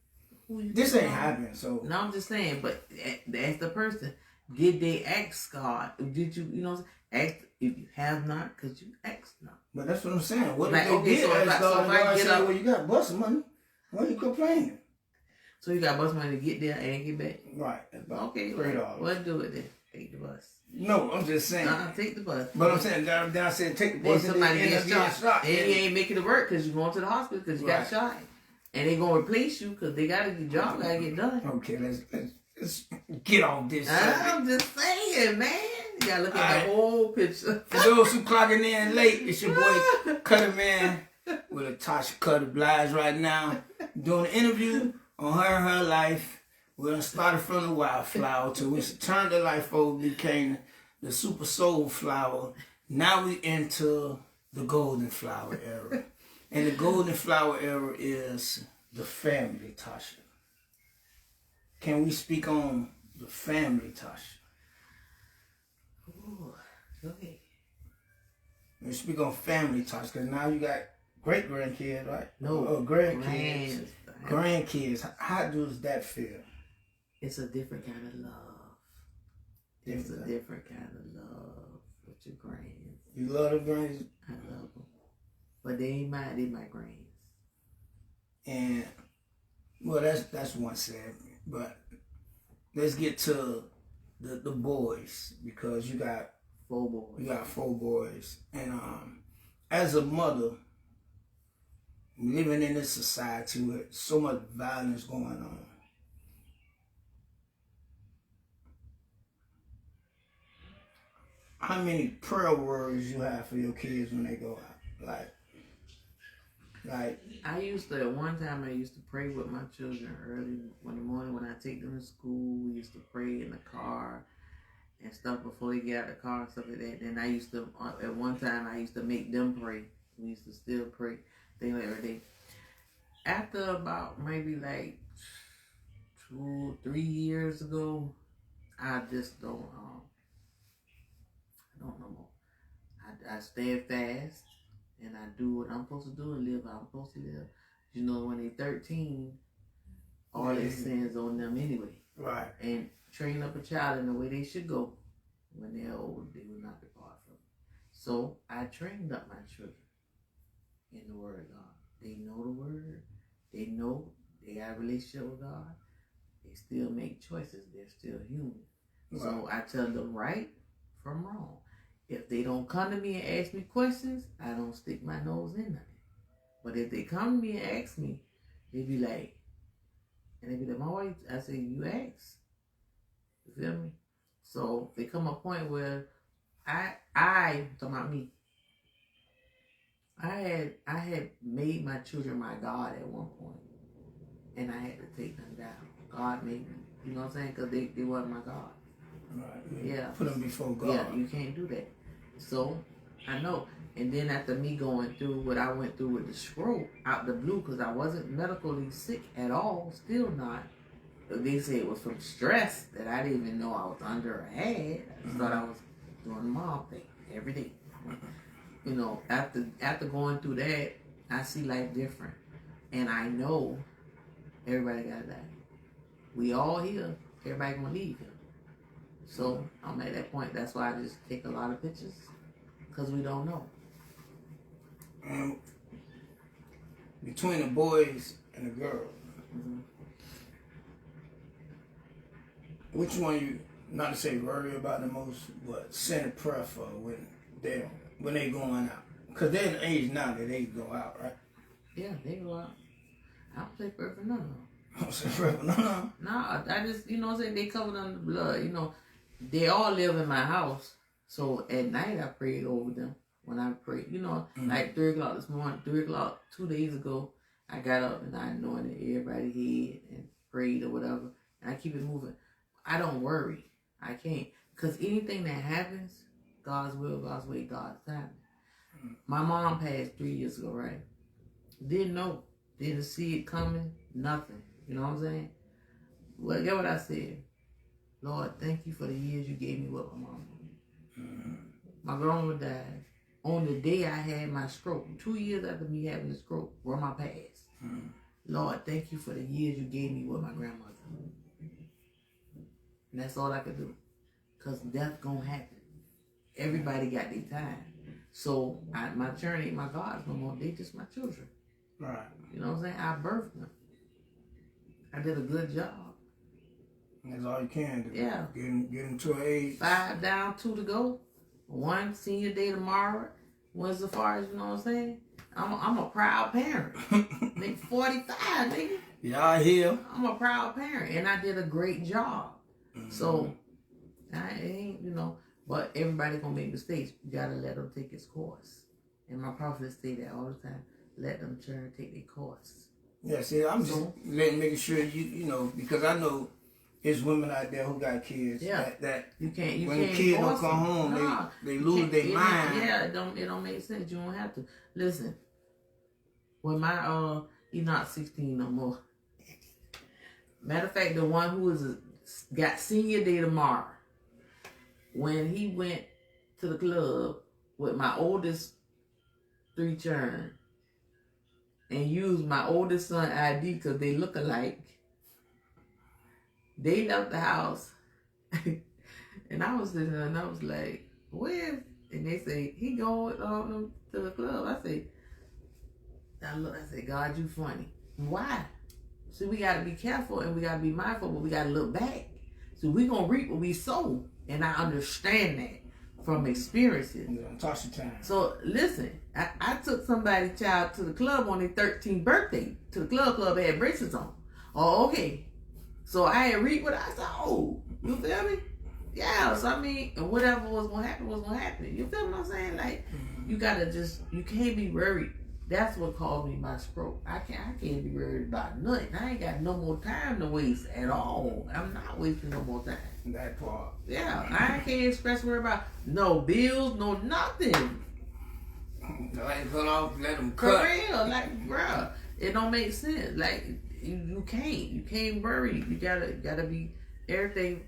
S2: This ain't happening. So
S1: no, I'm just saying. But ask the person. Did they ask God? Did you, you know, ask if you have not, because you asked not.
S2: But that's what I'm saying. What
S1: Like,
S2: if they
S1: okay,
S2: did
S1: so if
S2: ask
S1: I- so
S2: God?
S1: if I
S2: God
S1: get
S2: said,
S1: up-
S2: well, you got bus money. Why you complaining?
S1: So you got bus money to get there and get back?
S2: Right. About
S1: Okay,
S2: $3.
S1: well, do it then. Take the bus.
S2: No, I'm just saying.
S1: Take the bus.
S2: But I'm saying, then I said, take the
S1: Then
S2: bus and
S1: somebody
S2: then
S1: gets
S2: end up
S1: shot.
S2: getting
S1: Then you ain't making it work because you're going to the hospital because you got
S2: Right.
S1: shot. And they going to replace you because they got to, the job got to get done.
S2: Okay, let's get off this subject.
S1: I'm just saying, man. You got to look at
S2: All
S1: the whole picture.
S2: For those who clocking in late, it's your boy Cutter-Man with a Tasha Cutter-Blige right now doing an interview on her life. We're gonna start from the wildflower to which turned her life over, became the super soul flower. Now we into the golden flower era. And the golden flower era is the family, Tasha. Can we speak on the family, Tasha?
S1: Ooh, go ahead.
S2: We speak on family, Tasha, because now you got great grandkids, right?
S1: No,
S2: grandkids. Grandkids. How does that feel?
S1: It's a different kind of love. It's a different kind of love with your grands.
S2: You love the grands?
S1: I love them. But they my grands.
S2: And, well, that's one segment. But let's get to the boys, because you got
S1: 4 boys.
S2: You got 4 boys. And as a mother, living in this society with so much violence going on, how many prayer words you have for your kids when they go out? Like
S1: I used to, at one time I used to pray with my children early in the morning when I take them to school. We used to pray in the car and stuff before they get out of the car and stuff like that. Then I used to, at one time I used to make them pray. We used to still pray, things like every day. After about maybe like 2, 3 years ago, I just don't know more. I stand fast and I do what I'm supposed to do and live how I'm supposed to live. You know, when they're 13, all their sins on them anyway.
S2: right.
S1: And train up a child in the way they should go. When they're old, they will not depart from it. So I trained up my children in the Word of God. They know the Word. They know they have a relationship with God. They still make choices. They're still human.
S2: Right.
S1: So I tell them right from wrong. If they don't come to me and ask me questions, I don't stick my nose in nothing. But if they come to me and ask me, they be like, Mama, I say, you ask. You feel me? So they come a point where I talking about me. I had made my children my God at one point, and I had to take them down. God made me, you know what I'm saying? Because they weren't my God.
S2: Right.
S1: Yeah.
S2: Put them before God.
S1: Yeah, you can't do that. So I know. And then after me going through what I went through with the stroke out the blue, because I wasn't medically sick at all, still not. They say it was from stress that I didn't even know I was under or had. I just thought I was doing the mom thing every day. You know, after going through that, I see life different. And I know everybody got that. We all here. Everybody gonna leave here. So I'm at that point. That's why I just take a lot of pictures, because we don't know.
S2: Between the boys and the girls, which one you, not to say worry about the most, but send a prayer for when they going out? Because they're the age now that they go out, right?
S1: Yeah, they go out. I don't say prayer for none of them.
S2: I don't say prayer for none of them.
S1: Nah, I just, you know what I'm saying, they covered under the blood. You know, they all live in my house. So at night I prayed over them. When I prayed, you know, like 3 o'clock this morning, 3 o'clock 2 days ago, I got up and I anointed everybody's head and prayed or whatever. And I keep it moving. I don't worry. I can't. Because anything that happens, God's will, God's way, God's timing. My mom passed 3 years ago, right? Didn't know. Didn't see it coming. Nothing. You know what I'm saying? Well, get what I said. Lord, thank you for the years you gave me with my mama. My grandmama died on the day I had my stroke. 2 years after me having the stroke, were my past. Lord, thank you for the years you gave me with my grandmother. And that's all I could do. because death gonna happen. Everybody got their time. So my children ain't my gods no more. They just my children.
S2: Right.
S1: You know what I'm saying? I birthed them. I did a good job.
S2: That's all you can do.
S1: Yeah.
S2: Get them to an age.
S1: 5 down, 2 to go. 1 senior day tomorrow. 1 Safari, you know what I'm saying? I'm a proud parent. Nigga, 45, nigga.
S2: Y'all here.
S1: I'm a proud parent, and I did a great job.
S2: Mm-hmm.
S1: So, I ain't, but everybody gonna make mistakes. You gotta let them take its course. And my prophets say that all the time. Let them children take their course.
S2: Yeah, see, I'm just making sure you because I know there's women out there who got kids.
S1: Yeah.
S2: That
S1: you can't
S2: when the kids don't come home, they lose their mind.
S1: Yeah, it don't make sense. You don't have to. Listen, when my he's not 16 no more. Matter of fact, the one who got senior day tomorrow, when he went to the club with my oldest 3 children and used my oldest son ID because they look alike, they left the house. And I was sitting there and I was like, where? And they say, he going to the club. I say, God, you funny. Why? See, we got to be careful and we got to be mindful, but we got to look back. So we going to reap what we sow. And I understand that from experiences.
S2: Toss your time.
S1: So listen, I took somebody's child to the club on their 13th birthday. To the club had braces on. Oh, okay. So I had read what I saw. Oh, you feel me? Yeah, so I mean, whatever was gonna happen was gonna happen. You feel what I'm saying? Like, you can't be worried. That's what caused me my stroke. I can't be worried about nothing. I ain't got no more time to waste at all. I'm not wasting no more time.
S2: That part.
S1: Yeah, I can't worry about no bills, no nothing.
S2: Like cut off, let them cut.
S1: For real, like, bruh, it don't make sense. Like, you can't worry. You gotta be everything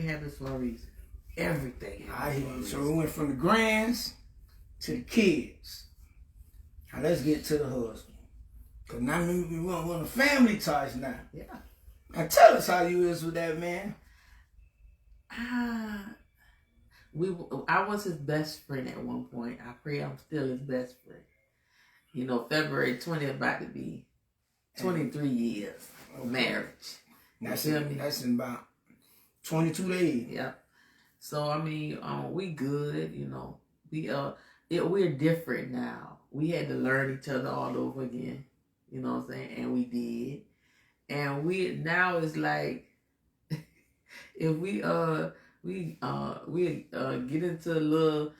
S1: happens for a reason. Everything.
S2: I hear you. So we went from the grands to the kids. Now let's get to the husband. Cause now we want the family ties now.
S1: Yeah.
S2: Now tell us how you is with that man.
S1: I was his best friend at one point. I pray I'm still his best friend. February 20th about to be 23 years of marriage.
S2: That's in about 22 days.
S1: Yeah. So I mean, we good. We're different now. We had to learn each other all over again. You know what I'm saying? And we did. And now it's like if we get into a little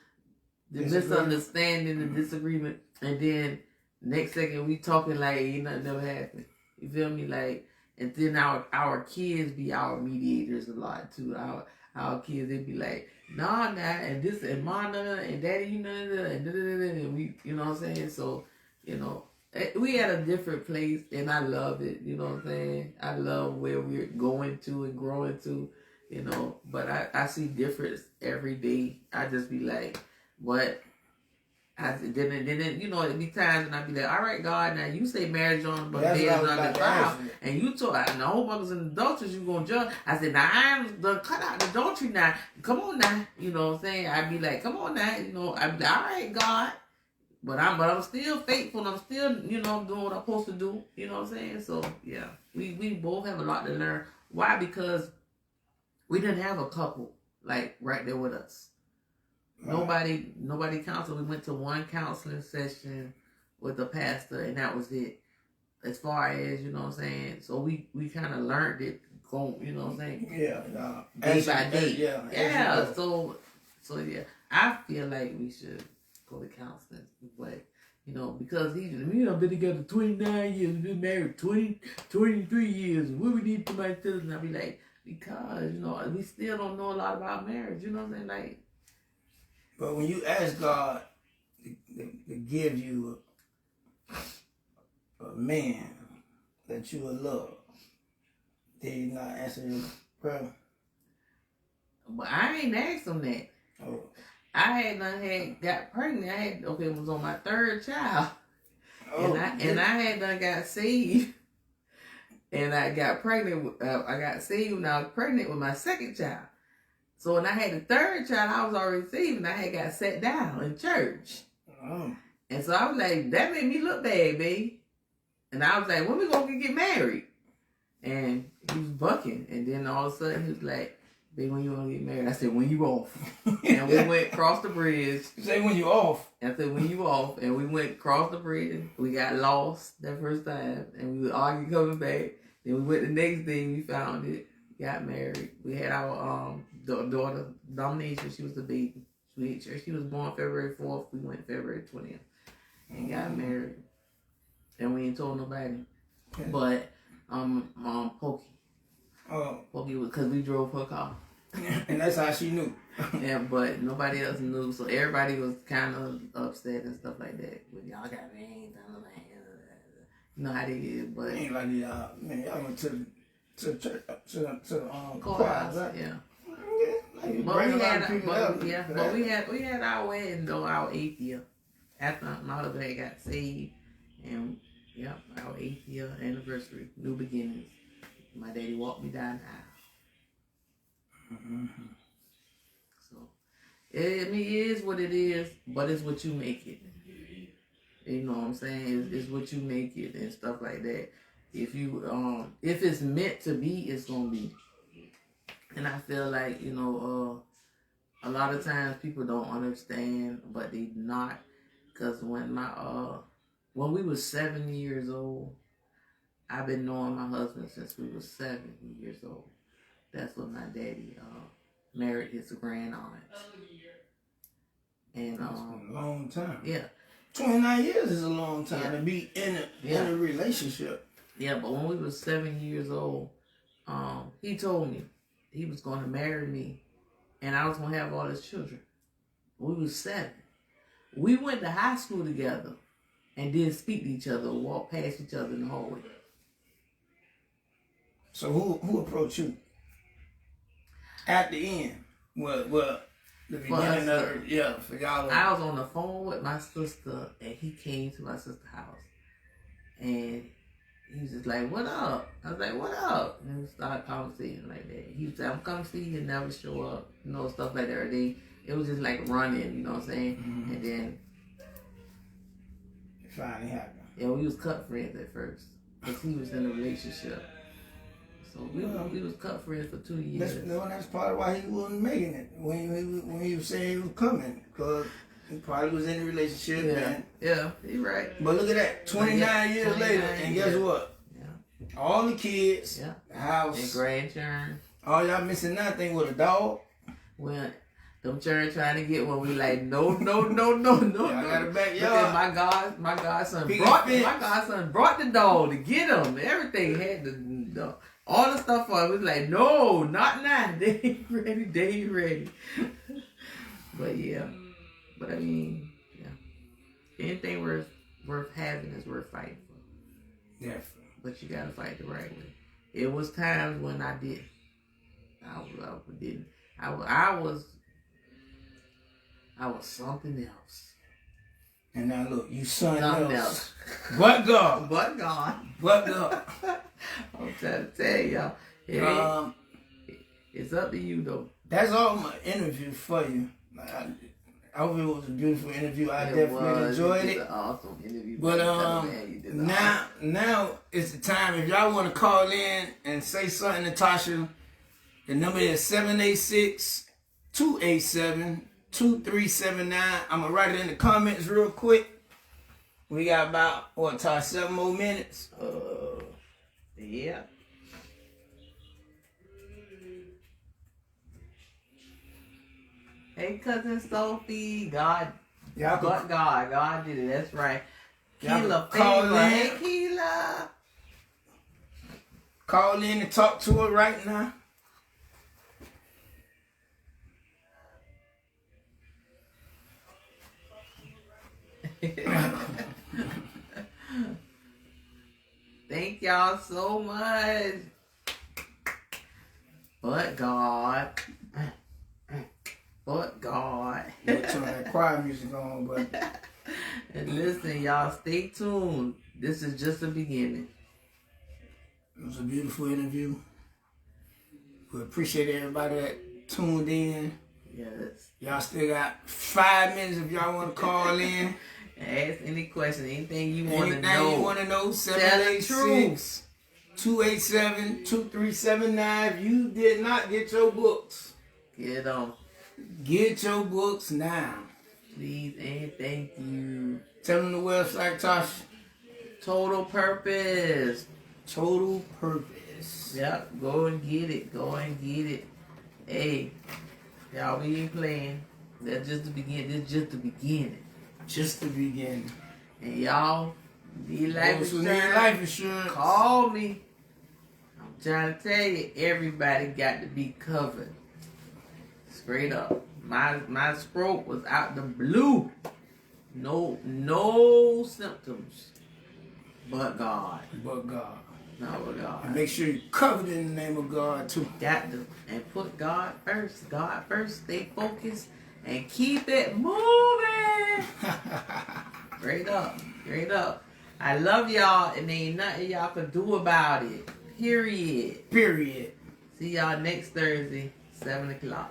S1: misunderstanding and disagreement, and then next second we talking like ain't nothing ever happened. You feel me? Like, and then our kids be our mediators a lot too. Our kids, they be like, nah, and this, and mom, and daddy, and we, you know what I'm saying? So, we at a different place, and I love it, you know what I'm saying? I love where we're going to and growing to, but I see difference every day. I just be like, what? Then it'd be times when I'd be like, all right, God, now you say marriage on but bed is under vow, and you told and the whole mother's in adultery, you gonna judge. I said, now I'm done cut out the adultery now. Come on now, you know what I'm saying? I'd be like, come on now, I'd be like, all right, God. But I'm still faithful, and I'm still, doing what I'm supposed to do. You know what I'm saying? So yeah, we both have a lot to learn. Why? Because we didn't have a couple like right there with us. Right. Nobody counseled. We went to one counseling session with the pastor, and that was it. As far as, you know what I'm saying? So we kind of learned it, you know what I'm saying?
S2: Yeah.
S1: Day by day.
S2: Yeah.
S1: So yeah, I feel like we should go to counseling, but because we have been together 29 years, we've been married 23 years. What we need somebody to tell us? And I be like, because we still don't know a lot about marriage. You know what I'm saying? Like.
S2: But when you ask God to give you a man that you will love, did he not answer your prayer?
S1: But I ain't asked him that.
S2: Oh.
S1: I got pregnant. It was on my 3rd child.
S2: Oh,
S1: and I had done got saved. And I got pregnant. I got saved when I was pregnant with my 2nd child. So when I had the third child, I was already receiving. I had got sat down in church.
S2: Oh.
S1: And so I was like, that made me look bad, babe. And I was like, when we gonna get married? And he was bucking. And then all of a sudden he was like, babe, when you gonna get married? I said, when you off. And we went across the bridge.
S2: You say when you off.
S1: And I said, when you off. And we went across the bridge. We got lost that first time. And we would argue coming back. Then we went the next day, we found it. Got married. We had our daughter, Domination. She was the baby. She was born February 4th. We went February 20th. And got married. And we ain't told nobody.
S2: Okay.
S1: But, Pokey.
S2: Oh.
S1: Pokey was, because we drove her car.
S2: And that's how she knew.
S1: Yeah, but nobody else knew. So everybody was kind of upset and stuff like that. But y'all got me. You know how they get, but.
S2: Ain't like y'all, man, y'all went to the church, to the
S1: courthouse,
S2: right?
S1: Yeah.
S2: Like
S1: But we had our wedding though, our 8th year. After my husband had got saved, and yep, our 8th year anniversary, new beginnings. My daddy walked me down the aisle.
S2: Mm-hmm.
S1: So, it is what it is, but it's what you make it. You know what I'm saying? It's what you make it and stuff like that. If you if it's meant to be, it's gonna be. And I feel like, you know, a lot of times people don't understand, but they not. Cause when we was 7 years old, I've been knowing my husband since we was 7 years old. That's when my daddy married his grand aunt. And
S2: that's been a long time.
S1: Yeah.
S2: 29 years is a long time to be in a relationship.
S1: Yeah, but when we was 7 years old, he told me he was going to marry me, and I was going to have all his children. We was 7. We went to high school together, and didn't speak to each other or walk past each other in the hallway.
S2: So who approached you at the end? Well. The beginning of it, for y'all.
S1: I was on the phone with my sister, and he came to my sister's house. And he was just like, what up? I was like, what up? And we started conversating like that. He said, I'm coming to see you, never show up, you know, stuff like that. It was just like running, you know what I'm saying? Mm-hmm. And then
S2: it finally happened.
S1: Yeah, we was cut friends at first, because he was in a relationship. So we was cut friends for 2 years.
S2: That's part of why he wasn't making it when he was saying he was coming, because he probably was in a relationship.
S1: Yeah, you're right.
S2: But look at that, 29 years later, and guess what?
S1: Yeah.
S2: All the kids, the house,
S1: and grandchildren.
S2: All y'all missing nothing with a dog.
S1: Well, them children trying to get one, we like no.
S2: Y'all got a backyard.
S1: My godson brought the dog to get him. Everything had the all the stuff for him. We was like, no, not now. They ain't ready. But yeah. But I mean, yeah. Anything worth having is worth fighting for.
S2: Yeah.
S1: But you gotta fight the right way. It was times when I didn't. I was something else.
S2: And now look, you something else. But God.
S1: I'm trying to tell y'all. It's up to you though.
S2: That's all my interview for you. I hope it was a beautiful interview. I definitely enjoyed it.
S1: An awesome interview.
S2: But now it's the time. If y'all want to call in and say something to Tasha, the number is 786-287-2379. I'm going to write it in the comments real quick. We got about, Tasha, 7 more minutes?
S1: Yeah. Hey, cousin Sophie, God did it. That's right. Keela, hey, Keela.
S2: Call in and talk to her right now.
S1: Thank y'all so much. But God.
S2: We'll turn that choir music on, but.
S1: And listen, y'all, stay tuned. This is just the beginning.
S2: It was a beautiful interview. We appreciate everybody that tuned in.
S1: Yes.
S2: Y'all still got 5 minutes if y'all want to call in.
S1: Ask any question, anything you want to
S2: Anything
S1: know.
S2: you want to know,
S1: Tell the truth.
S2: 786-287-2379. If you did not get your books,
S1: Get on.
S2: get your books now.
S1: Please and thank you.
S2: Tell them the website, Tasha.
S1: Total Purpose.
S2: Total Purpose.
S1: Yep, go and get it. Go and get it. Hey, y'all, we ain't playing. That's just the beginning. This is just the beginning.
S2: Just the beginning.
S1: And y'all, need life
S2: Those who need
S1: insurance,
S2: life insurance,
S1: call me. I'm trying to tell you, everybody got to be covered. Straight up. My stroke was out the blue. No symptoms. But God.
S2: but God.
S1: No, but God.
S2: And make sure you're covered in the name of God, too.
S1: Got to. And put God first. God first. Stay focused. And keep it moving. Straight up. Straight up. I love y'all. And there ain't nothing y'all can do about it. Period.
S2: Period.
S1: See y'all next Thursday, 7 o'clock.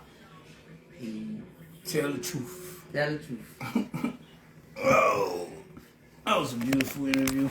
S2: Tell the truth.
S1: Tell the truth.
S2: Oh, that was a beautiful interview.